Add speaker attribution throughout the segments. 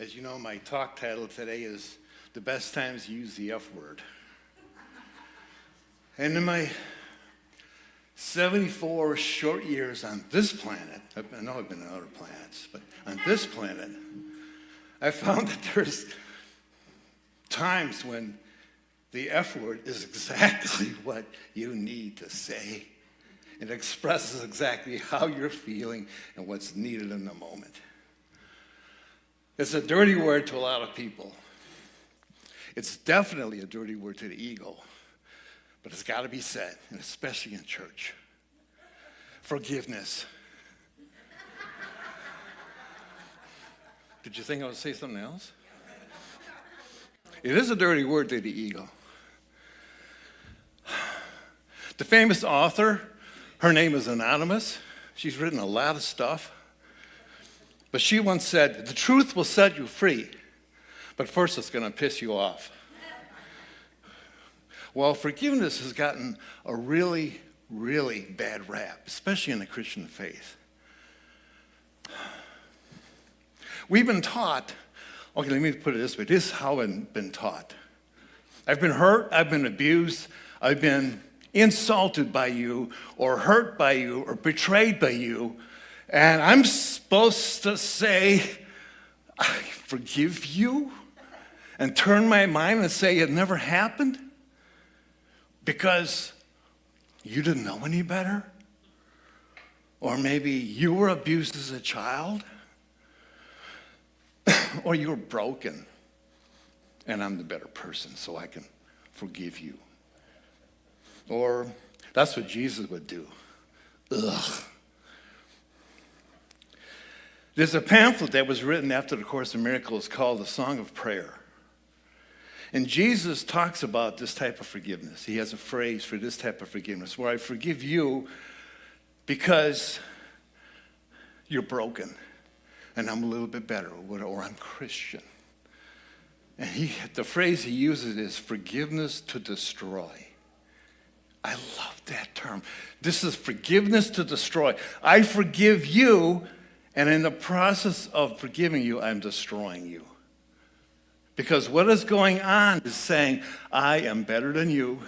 Speaker 1: As you know, my talk title today is The Best Times to Use the F Word. And in my 74 short years on this planet, I know I've been on other planets, but on this planet, I found that there's times when the F word is exactly what you need to say. It expresses exactly how you're feeling and what's needed in the moment. It's a dirty word to a lot of people. It's definitely a dirty word to the ego, but it's got to be said, and especially in church. Forgiveness. Did you think I would say something else? It is a dirty word to the ego. The famous author, her name is anonymous. She's written a lot of stuff. But she once said, the truth will set you free, but first it's going to piss you off. Well, forgiveness has gotten a really, really bad rap, especially in the Christian faith. We've been taught, okay, let me put it this way. This is how I've been taught. I've been hurt, I've been abused, I've been insulted by you, or hurt by you, or betrayed by you, and I'm supposed to say, I forgive you, and turn my mind and say it never happened because you didn't know any better? Or maybe you were abused as a child, or you were broken, and I'm the better person, so I can forgive you. Or that's what Jesus would do. Ugh. There's a pamphlet that was written after the Course in Miracles called The Song of Prayer. And Jesus talks about this type of forgiveness. He has a phrase for this type of forgiveness, where I forgive you because you're broken, and I'm a little bit better, or I'm Christian. And the phrase he uses is forgiveness to destroy. I love that term. This is forgiveness to destroy. I forgive you, and in the process of forgiving you, I'm destroying you. Because what is going on is saying, I am better than you.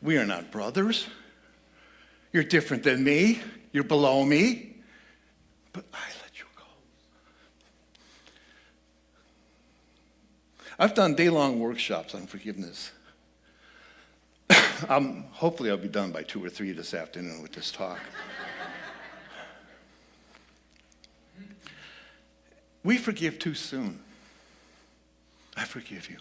Speaker 1: We are not brothers. You're different than me. You're below me. But I let you go. I've done day-long workshops on forgiveness. Hopefully I'll be done by 2 or 3 this afternoon with this talk. We forgive too soon. I forgive you.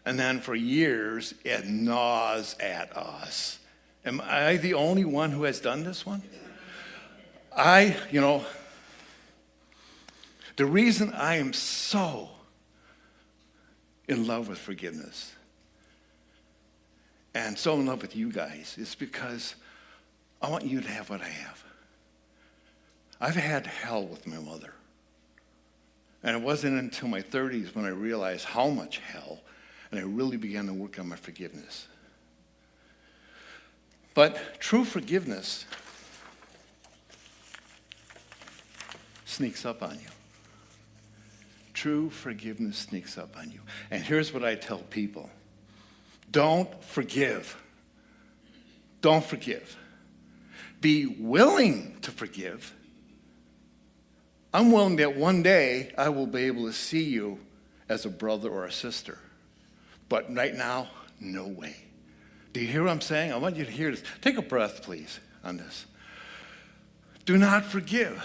Speaker 1: And then for years, it gnaws at us. Am I the only one who has done this one? The reason I am so in love with forgiveness and so in love with you guys is because I want you to have what I have. I've had hell with my mother. And it wasn't until my 30s when I realized how much hell, and I really began to work on my forgiveness. But true forgiveness sneaks up on you. True forgiveness sneaks up on you. And here's what I tell people. Don't forgive. Don't forgive. Be willing to forgive. I'm willing that one day I will be able to see you as a brother or a sister. But right now, no way. Do you hear what I'm saying? I want you to hear this. Take a breath, please, on this. Do not forgive.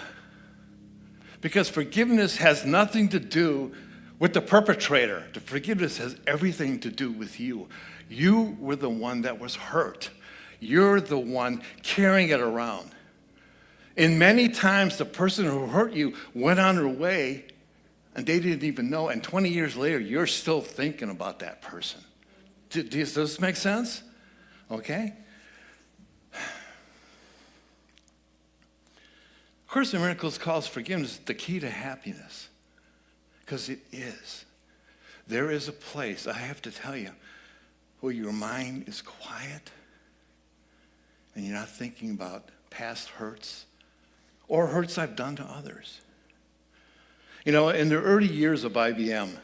Speaker 1: Because forgiveness has nothing to do with the perpetrator. The forgiveness has everything to do with you. You were the one that was hurt. You're the one carrying it around. And many times the person who hurt you went on their way and they didn't even know. And 20 years later, you're still thinking about that person. Does this make sense? Okay? Course in Miracles calls forgiveness the key to happiness. Because it is. There is a place, I have to tell you, where your mind is quiet and you're not thinking about past hurts or hurts I've done to others. You know, in the early years of IBM,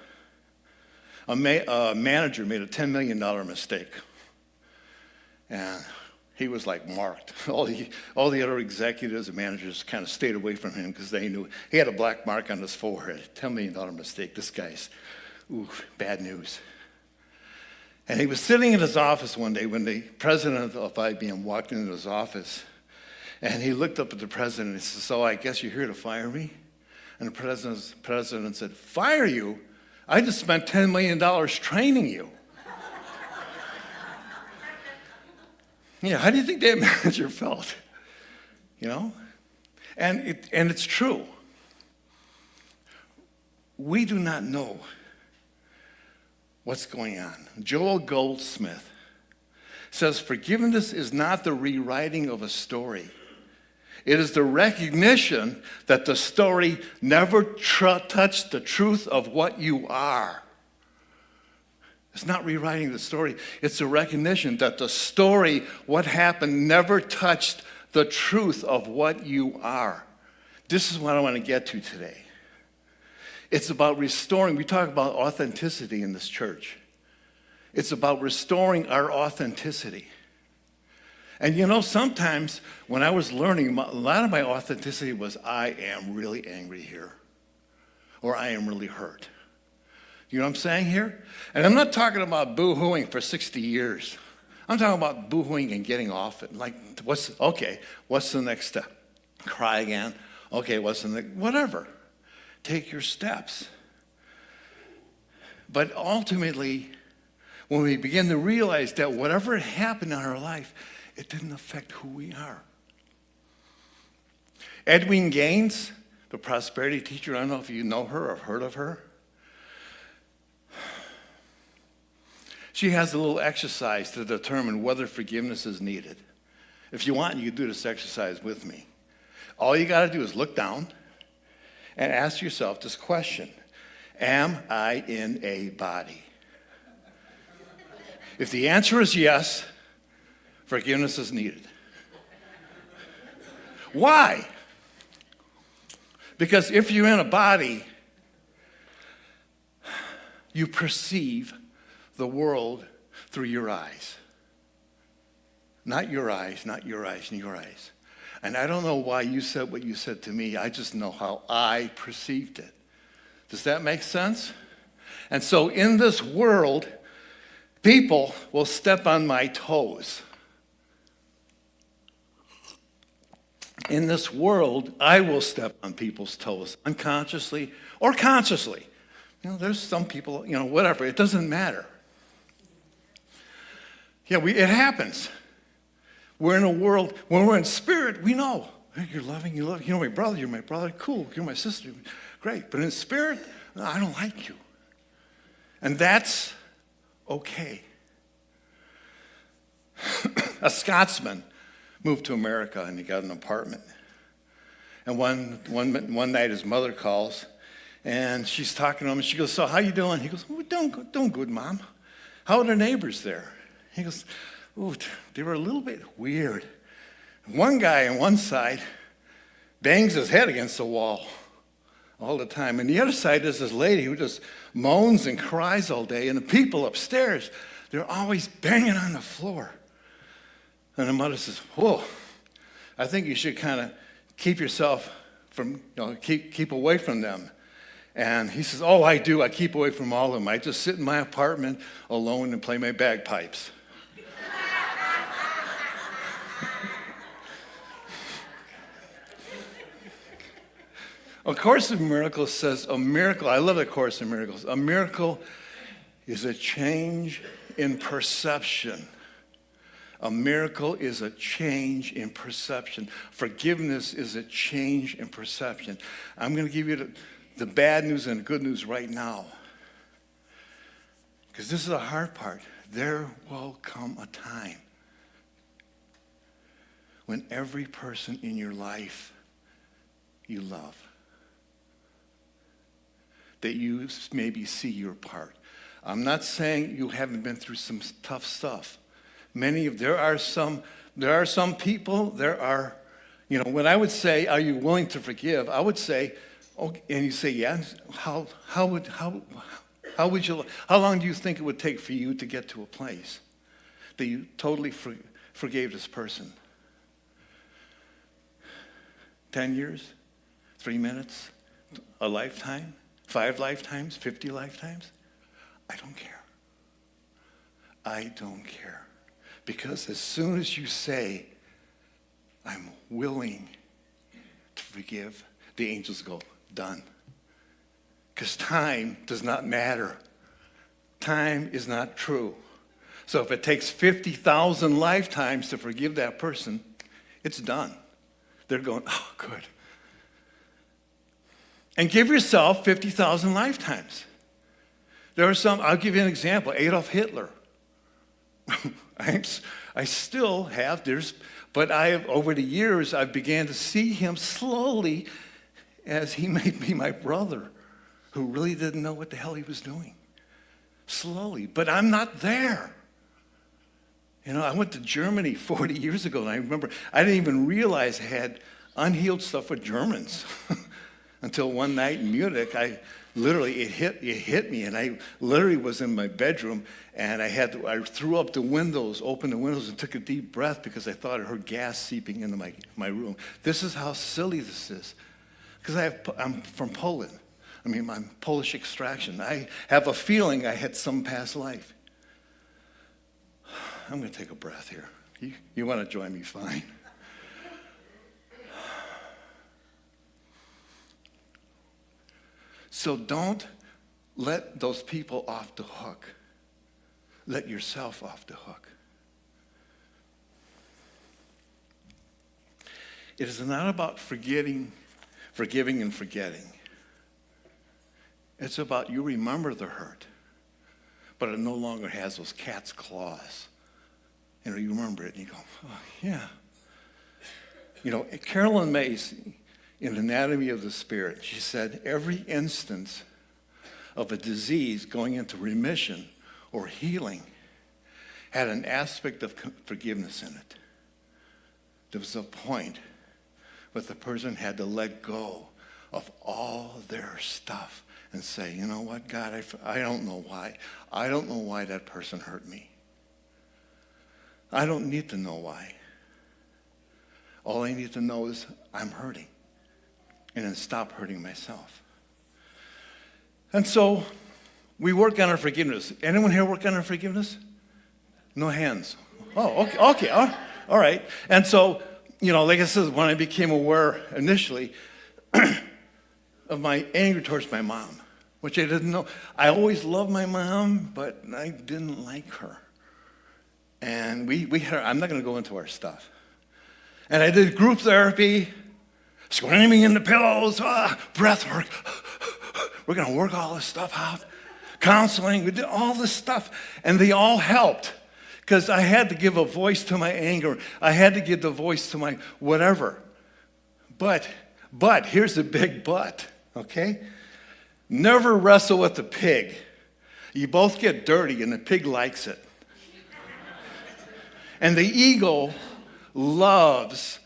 Speaker 1: a manager made a $10 million mistake. And he was like marked. All the other executives and managers kind of stayed away from him because they knew he had a black mark on his forehead. $10 million mistake. This guy's, bad news. And he was sitting in his office one day when the president of IBM walked into his office. And he looked up at the president and he said, "So I guess you're here to fire me?" And the president said, "Fire you? I just spent $10 million training you." Yeah, how do you think that manager felt? You know? And it's true. We do not know what's going on. Joel Goldsmith says, "Forgiveness is not the rewriting of a story. It is the recognition that the story never touched the truth of what you are." It's not rewriting the story. It's a recognition that the story, what happened, never touched the truth of what you are. This is what I want to get to today. It's about restoring. We talk about authenticity in this church. It's about restoring our authenticity. And you know, sometimes when I was learning, a lot of my authenticity was, I am really angry here, or I am really hurt. You know what I'm saying here? And I'm not talking about boo-hooing for 60 years. I'm talking about boo-hooing and getting off it. Like, what's the next step? Cry again? Okay, what's the next? Whatever. Take your steps. But ultimately, when we begin to realize that whatever happened in our life, it didn't affect who we are. Edwene Gaines, the prosperity teacher, I don't know if you know her or have heard of her. She has a little exercise to determine whether forgiveness is needed. If you want, you can do this exercise with me. All you got to do is look down and ask yourself this question: am I in a body? If the answer is yes, forgiveness is needed. Why? Because if you're in a body, you perceive the world through your eyes. Not your eyes, not your eyes, and your eyes. And I don't know why you said what you said to me. I just know how I perceived it. Does that make sense? And so in this world, people will step on my toes. In this world, I will step on people's toes, unconsciously or consciously. You know, there's some people, whatever. It doesn't matter. Yeah, it happens. We're in a world, when we're in spirit, we know. Hey, you're loving, you love. You're my brother, cool. You're my sister, great. But in spirit, no, I don't like you. And that's okay. A Scotsman moved to America and he got an apartment. And one night his mother calls and she's talking to him and she goes, "So how you doing?" He goes, "We're doing good, Mom. How are the neighbors there?" He goes, "They were a little bit weird. One guy on one side bangs his head against the wall all the time. And the other side is this lady who just moans and cries all day. And the people upstairs, they're always banging on the floor." And the mother says, "Whoa, I think you should kind of keep yourself from, keep away from them." And he says, "Oh, I do. I keep away from all of them. I just sit in my apartment alone and play my bagpipes." A Course in Miracles says I love the Course in Miracles. A miracle is a change in perception. A miracle is a change in perception. Forgiveness is a change in perception. I'm going to give you the bad news and the good news right now. Because this is the hard part. There will come a time when every person in your life you love, that you maybe see your part. I'm not saying you haven't been through some tough stuff. There are some people, when I would say, are you willing to forgive? I would say, Okay, and you say, yeah. How long do you think it would take for you to get to a place that you totally forgave this person? 10 years? 3 minutes? A lifetime? 5 lifetimes? 50 lifetimes? I don't care. I don't care. Because as soon as you say, I'm willing to forgive, the angels go, done. Because time does not matter. Time is not true. So if it takes 50,000 lifetimes to forgive that person, it's done. They're going, oh, good. And give yourself 50,000 lifetimes. There are some, I'll give you an example, Adolf Hitler. I still have, but over the years, I began to see him slowly as he may be my brother, who really didn't know what the hell he was doing. Slowly, but I'm not there. You know, I went to Germany 40 years ago, and I remember I didn't even realize I had unhealed stuff with Germans until one night in Munich, it hit me, and I literally was in my bedroom, and I threw up the windows, opened the windows, and took a deep breath because I thought I heard gas seeping into my room. This is how silly this is, because I'm from Poland. I mean, I'm Polish extraction. I have a feeling I had some past life. I'm going to take a breath here. You want to join me, fine. So don't let those people off the hook. Let yourself off the hook. It is not about forgiving and forgetting. It's about you remember the hurt, but it no longer has those cat's claws. You know, you remember it and you go, oh, yeah. You know, Carolyn Mays, in Anatomy of the Spirit, she said every instance of a disease going into remission or healing had an aspect of forgiveness in it. There was a point where the person had to let go of all their stuff and say, you know what, God, I don't know why. I don't know why that person hurt me. I don't need to know why. All I need to know is I'm hurting. And then stop hurting myself. And so we work on our forgiveness. Anyone here work on our forgiveness? No hands. Oh, okay. All right. And so, you know, like I said, when I became aware initially of my anger towards my mom, which I didn't know. I always loved my mom, but I didn't like her. And we had, I'm not going to go into our stuff. And I did group therapy, screaming in the pillows, breath work. We're going to work all this stuff out. Counseling, we did all this stuff. And they all helped because I had to give a voice to my anger. I had to give the voice to my whatever. But here's the big but, okay? Never wrestle with the pig. You both get dirty and the pig likes it. And the ego loves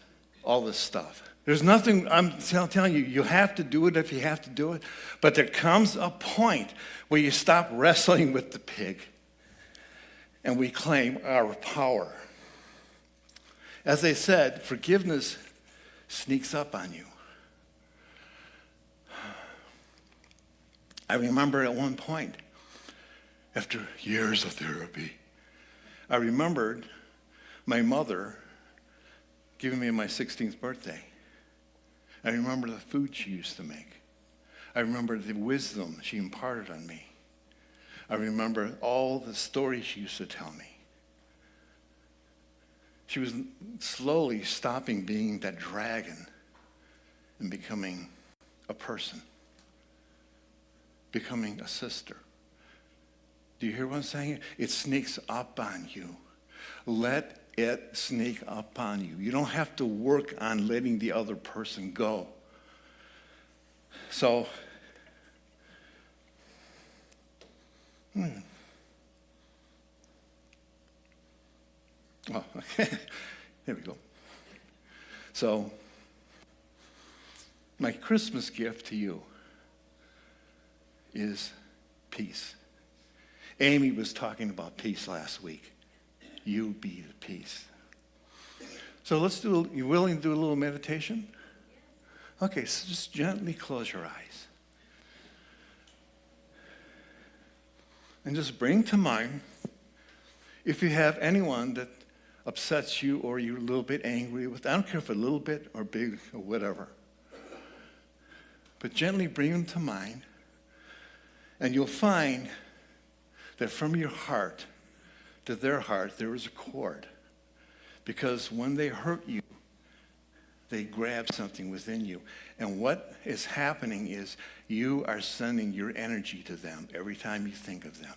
Speaker 1: all this stuff. There's nothing, I'm telling you, you have to do it if you have to do it. But there comes a point where you stop wrestling with the pig and we claim our power. As I said, forgiveness sneaks up on you. I remember at one point, after years of therapy, I remembered my mother giving me my 16th birthday. I remember the food she used to make. I remember the wisdom she imparted on me. I remember all the stories she used to tell me. She was slowly stopping being that dragon and becoming a person, becoming a sister. Do you hear what I'm saying? It sneaks up on you. Let it sneak up on you. You don't have to work on letting the other person go. So, Oh, okay. Here we go. So, My Christmas gift to you is peace. Amy was talking about peace last week. You be the peace. So you willing to do a little meditation? Okay, so just gently close your eyes. And just bring to mind, if you have anyone that upsets you or you're a little bit angry with, I don't care if a little bit or big or whatever, but gently bring them to mind, and you'll find that from your heart to their heart, there is a cord. Because when they hurt you, they grab something within you. And what is happening is you are sending your energy to them every time you think of them.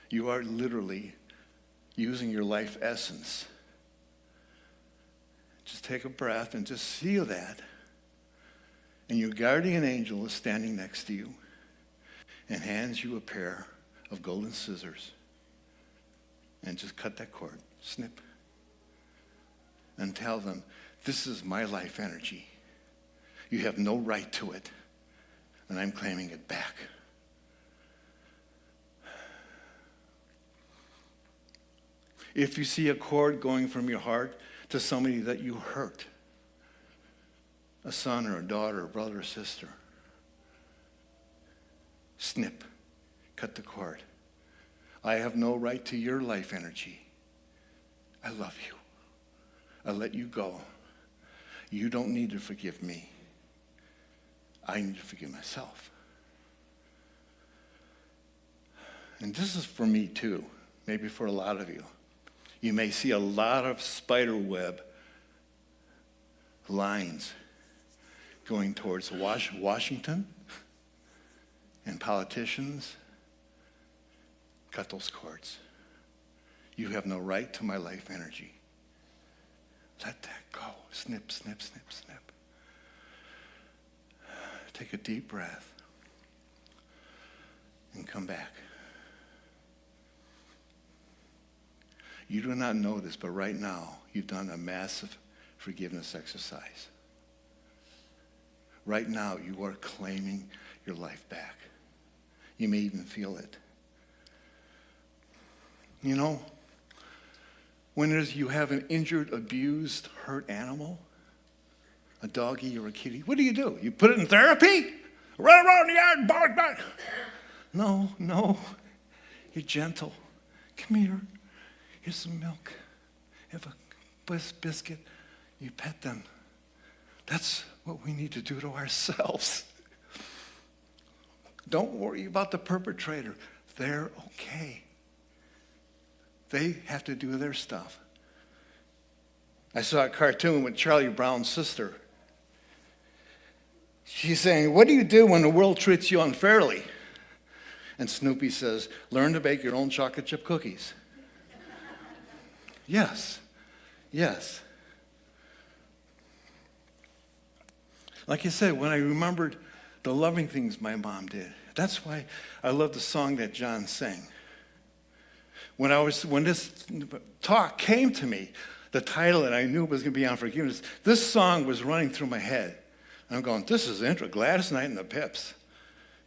Speaker 1: You are literally using your life essence. Just take a breath and just feel that. And your guardian angel is standing next to you and hands you a pair of golden scissors. And just cut that cord. Snip. And tell them, this is my life energy. You have no right to it. And I'm claiming it back. If you see a cord going from your heart to somebody that you hurt, a son or a daughter, a brother or sister, snip, cut the cord. I have no right to your life energy. I love you. I let you go. You don't need to forgive me. I need to forgive myself. And this is for me too, maybe for a lot of you. You may see a lot of spider web lines going towards Washington and politicians. Cut those cords. You have no right to my life energy. Let that go. Snip, snip, snip, snip. Take a deep breath and come back. You do not know this, but right now you've done a massive forgiveness exercise. Right now you are claiming your life back. You may even feel it. You know, when you have an injured, abused, hurt animal, a doggy or a kitty, what do? You put it in therapy? Run around the yard and bark back. No. You're gentle. Come here. Here's some milk. Have a biscuit. You pet them. That's what we need to do to ourselves. Don't worry about the perpetrator. They're okay. They have to do their stuff. I saw a cartoon with Charlie Brown's sister. She's saying, what do you do when the world treats you unfairly? And Snoopy says, learn to bake your own chocolate chip cookies. Yes. Like I said, when I remembered the loving things my mom did, that's why I love the song that John sang. When this talk came to me, the title that I knew was going to be on forgiveness, this song was running through my head. And I'm going, this is interesting. Gladys Knight and the Pips.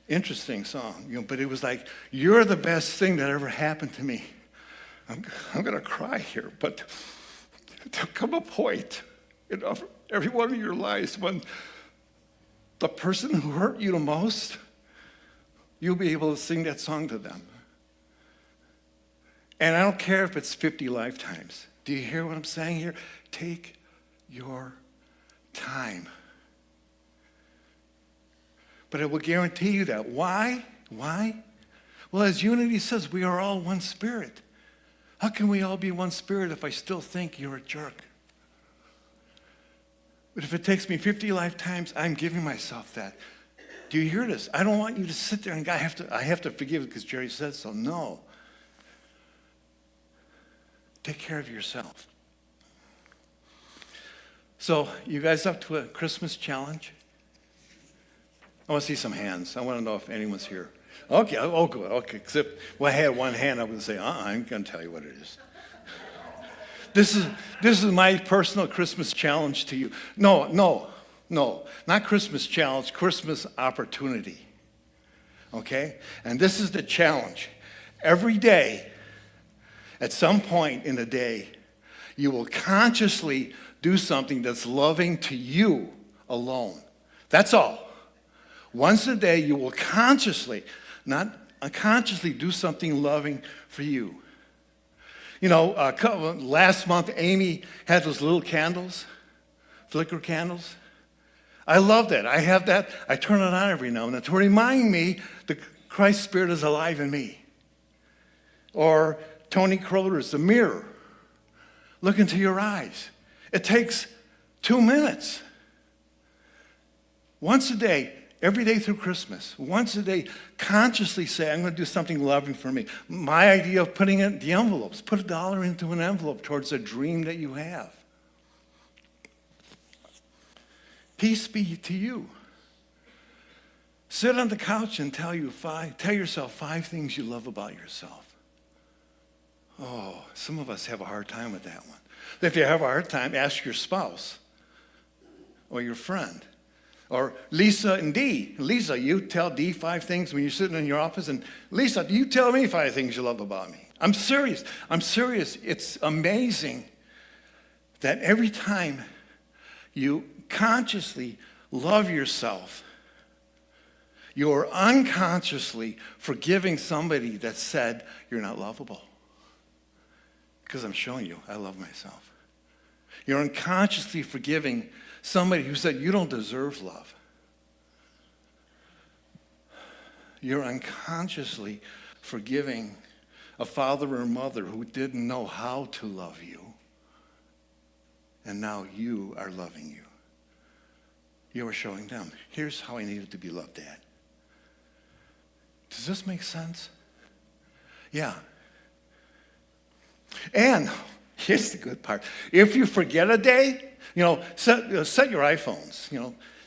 Speaker 1: Interesting song. But it was like, you're the best thing that ever happened to me. I'm going to cry here, but there'll come a point in every one of your lives when the person who hurt you the most, you'll be able to sing that song to them. And I don't care if it's 50 lifetimes. Do you hear what I'm saying here? Take your time. But it will guarantee you that. Why? Well, as Unity says, we are all one spirit. How can we all be one spirit if I still think you're a jerk? But if it takes me 50 lifetimes, I'm giving myself that. Do you hear this? I don't want you to sit there and I have to forgive it because Jerry said so. No. Take care of yourself. So, you guys up to a Christmas challenge? I want to see some hands. I want to know if anyone's here. Okay, oh good. Okay, except I had one hand, I would say, I'm going to tell you what it is. This is my personal Christmas challenge to you. No. No, not Christmas challenge, Christmas opportunity. Okay? And this is the challenge. Every day, at some point in the day, you will consciously do something that's loving to you alone. That's all. Once a day, you will consciously, not unconsciously, do something loving for you. You know, last month, Amy had those little candles, flicker candles. I love that. I have that. I turn it on every now and then to remind me that Christ's Spirit is alive in me. Or Tony Crowder's The Mirror. Look into your eyes. It takes 2 minutes. Once a day, every day through Christmas, once a day, consciously say, I'm going to do something loving for me. My idea of putting it in the envelopes, put $1 into an envelope towards a dream that you have. Peace be to you. Sit on the couch and tell yourself 5 things you love about yourself. Oh, some of us have a hard time with that one. If you have a hard time, ask your spouse or your friend. Or Lisa and Dee. Lisa, you tell Dee 5 things when you're sitting in your office. And Lisa, you tell me 5 things you love about me. I'm serious. It's amazing that every time you consciously love yourself, you're unconsciously forgiving somebody that said you're not lovable. Because I'm showing you I love myself. You're unconsciously forgiving somebody who said you don't deserve love. You're unconsciously forgiving a father or mother who didn't know how to love you. And now you are loving you. You are showing them, here's how I needed to be loved, Dad. Does this make sense? Yeah. And here's the good part. If you forget a day, set your iPhones.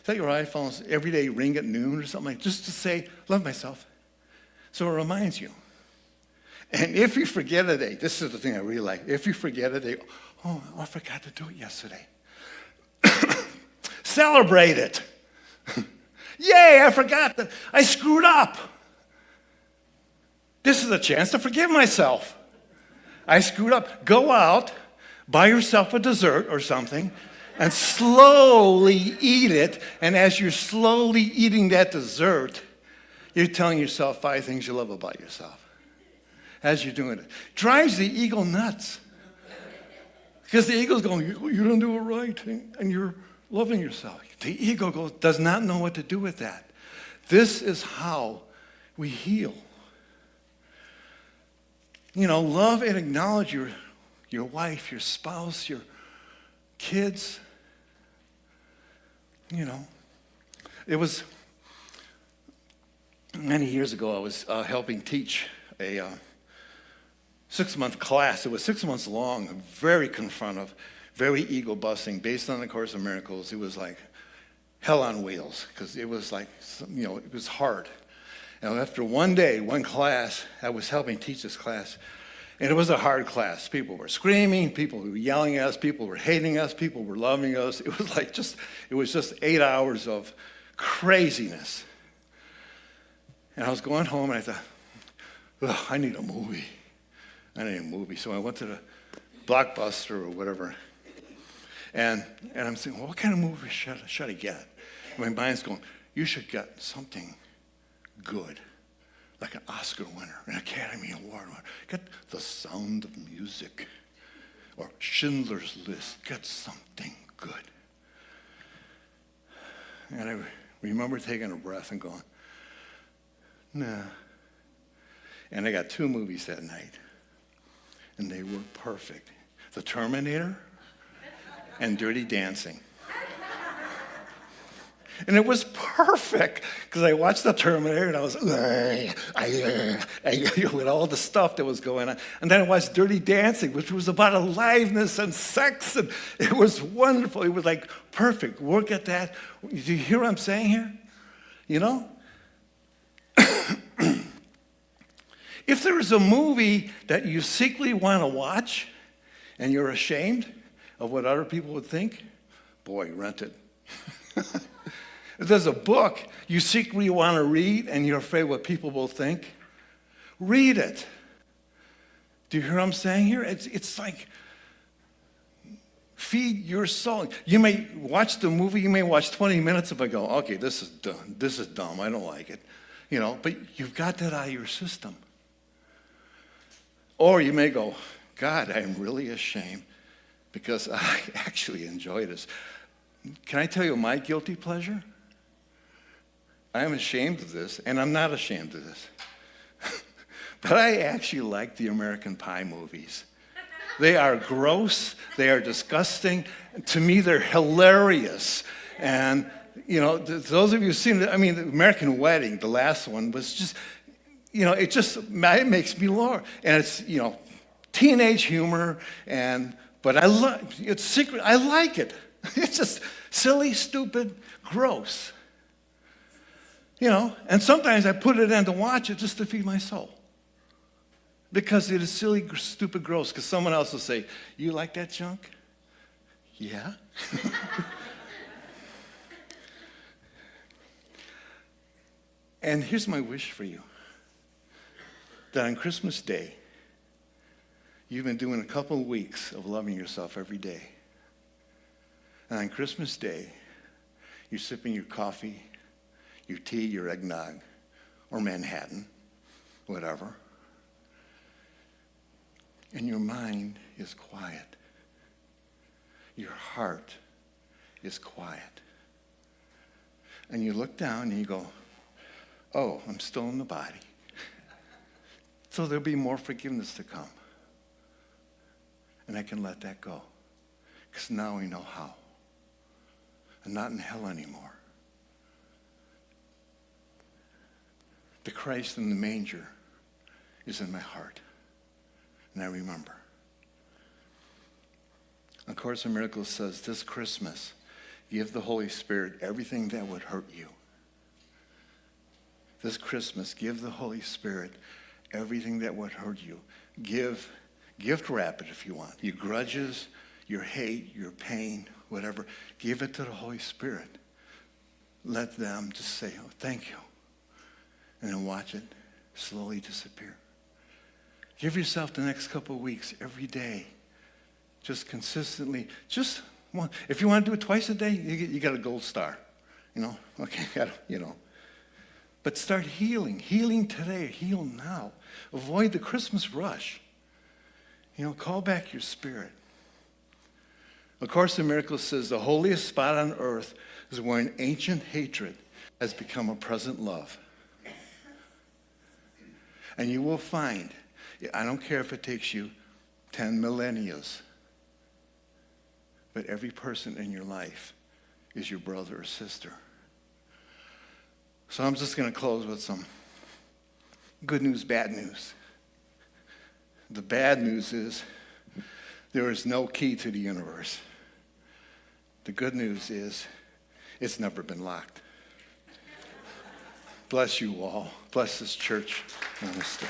Speaker 1: Set your iPhones every day, ring at noon or something like that, just to say, love myself. So it reminds you. And if you forget a day, this is the thing I really like. If you forget a day, oh, I forgot to do it yesterday. Celebrate it. Yay, I forgot that I screwed up. This is a chance to forgive myself. I screwed up. Go out, buy yourself a dessert or something, and slowly eat it. And as you're slowly eating that dessert, you're telling yourself 5 things you love about yourself. As you're doing it. Drives the ego nuts. Because the ego's going, you don't do it right, and you're loving yourself. The ego does not know what to do with that. This is how we heal. Love and acknowledge your wife, your spouse, your kids. It was many years ago, I was helping teach a 6-month class. It was 6 months long, very confrontive, very ego-busting, based on the Course of Miracles. It was like hell on wheels, because it was like, it was hard. And after one day, one class, I was helping teach this class, and it was a hard class. People were screaming, people were yelling at us, people were hating us, people were loving us. It was just 8 hours of craziness. And I was going home, and I thought, I need a movie. So I went to the Blockbuster or whatever, and I'm saying, well, what kind of movie should I get? And my mind's going, you should get something good, like an Oscar winner, an Academy Award winner. Get The Sound of Music or Schindler's List. Get something good. And I remember taking a breath and going, nah. And I got 2 movies that night, and they were perfect. The Terminator and Dirty Dancing. And it was perfect, because I watched The Terminator, and I was, with all the stuff that was going on. And then I watched Dirty Dancing, which was about aliveness and sex, and it was wonderful. It was like perfect. Work at that. Do you hear what I'm saying here? If there is a movie that you secretly want to watch, and you're ashamed of what other people would think, boy, rent it. If there's a book you secretly want to read and you're afraid what people will think, read it. Do you hear what I'm saying here? It's like feed your soul. You may watch the movie, you may watch 20 minutes of it and go, okay, this is dumb, I don't like it. But you've got that out of your system. Or you may go, God, I'm really ashamed because I actually enjoy this. Can I tell you my guilty pleasure? I am ashamed of this, and I'm not ashamed of this. But I actually like the American Pie movies. They are gross. They are disgusting. To me, they're hilarious. And, those of you who've seen it, the American Wedding, the last one, was just, it makes me laugh. And it's, teenage humor, but it's secret. I like it. It's just silly, stupid, gross. And sometimes I put it in to watch it just to feed my soul. Because it is silly, stupid, gross. Because someone else will say, you like that junk? Yeah. And here's my wish for you. That on Christmas Day, you've been doing a couple of weeks of loving yourself every day. And on Christmas Day, you're sipping your coffee, your tea, your eggnog, or Manhattan, whatever. And your mind is quiet. Your heart is quiet. And you look down and you go, oh, I'm still in the body. So there'll be more forgiveness to come. And I can let that go. Because now I know how. I'm not in hell anymore. The Christ in the manger is in my heart. And I remember. A Course in Miracles says, this Christmas, give the Holy Spirit everything that would hurt you. This Christmas, give the Holy Spirit everything that would hurt you. Gift wrap it if you want. Your grudges, your hate, your pain, whatever. Give it to the Holy Spirit. Let them just say, oh, thank you. And then watch it slowly disappear. Give yourself the next couple of weeks, every day. Just consistently, just one. If you want to do it twice a day, you got a gold star. Okay, But start healing. Healing today. Heal now. Avoid the Christmas rush. Call back your spirit. A Course in Miracles says the holiest spot on earth is where an ancient hatred has become a present love. And you will find, I don't care if it takes you 10 millennia, but every person in your life is your brother or sister. So I'm just going to close with some good news, bad news. The bad news is there is no key to the universe. The good news is it's never been locked. Bless you all. Bless this church. Namaste.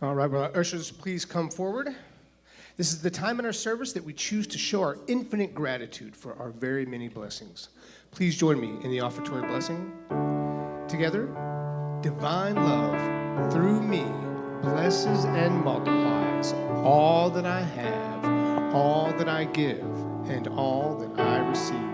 Speaker 2: All right, well, ushers, please come forward. This is the time in our service that we choose to show our infinite gratitude for our very many blessings. Please join me in the offertory blessing. Together, divine love through me blesses and multiplies all that I have, all that I give, and all that I receive.